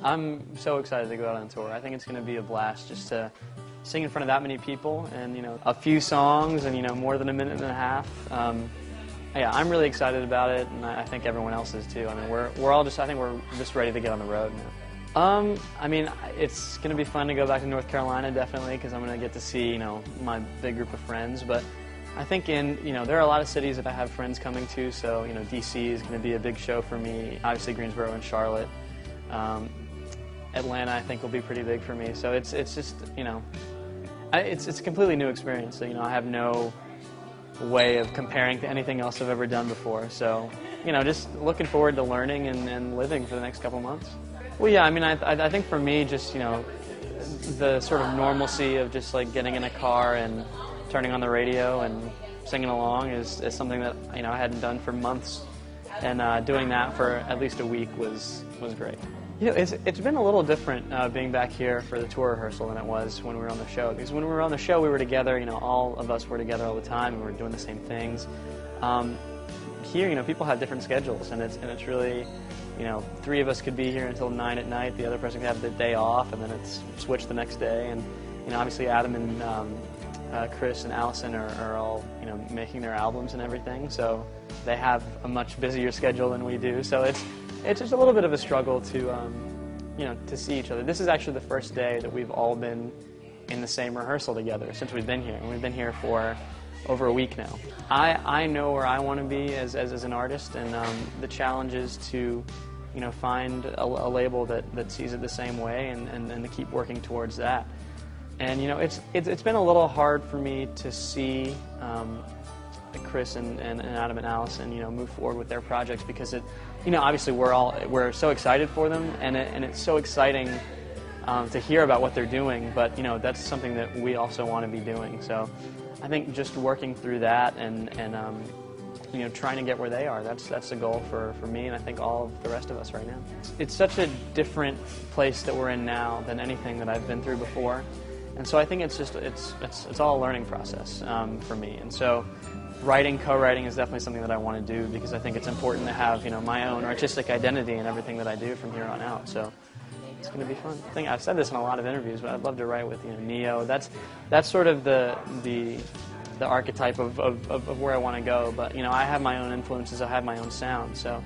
I'm so excited to go out on tour. I think it's going to be a blast just to sing in front of that many people and, a few songs and, more than a minute and a half. Yeah, I'm really excited about it, and I think everyone else is too. I mean, we're all just, I think we're just ready to get on the road now. I mean, it's going to be fun to go back to North Carolina, definitely, because I'm going to get to see, my big group of friends. But I think there are a lot of cities that I have friends coming to, so, D.C. is going to be a big show for me. Obviously, Greensboro and Charlotte. Atlanta, I think, will be pretty big for me. So it's just, it's a completely new experience. So, I have no way of comparing to anything else I've ever done before. So, just looking forward to learning and living for the next couple months. Well, yeah, I mean, I think for me, just, the sort of normalcy of just like getting in a car and turning on the radio and singing along is something that, I hadn't done for months. And doing that for at least a week was great. It's been a little different being back here for the tour rehearsal than it was when we were on the show. Because when we were on the show, we were together. All of us were together all the time, and we were doing the same things. Here, people have different schedules, and it's really, 3 of us could be here until 9 at night. The other person could have the day off, and then it's switched the next day. And obviously Adam and Chris and Allison are all making their albums and everything. So they have a much busier schedule than we do. So it's just a little bit of a struggle to see each other. This is actually the first day that we've all been in the same rehearsal together since we've been here. And we've been here for over a week now. I know where I want to be as an artist, and the challenge is to find a label that sees it the same way and to keep working towards that. And it's been a little hard for me to see Chris and Adam and Allison move forward with their projects, because obviously we're so excited for them, and it's so exciting to hear about what they're doing, but that's something that we also want to be doing. So I think just working through that and trying to get where they are, that's the goal for me, and I think all of the rest of us right now. It's such a different place that we're in now than anything that I've been through before, and so I think it's all a learning process for me. And so co-writing is definitely something that I want to do, because I think it's important to have my own artistic identity in everything that I do from here on out. So it's going to be fun. I think I've said this in a lot of interviews, but I'd love to write with Neo. That's sort of the archetype of where I want to go. But I have my own influences. I have my own sound. So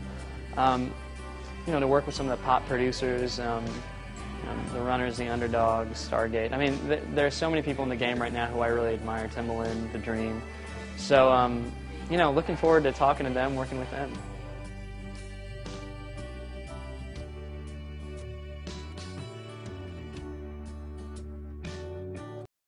to work with some of the pop producers, the Runners, the Underdogs, Stargate. I mean, there are so many people in the game right now who I really admire. Timbaland, The Dream. So looking forward to talking to them, working with them.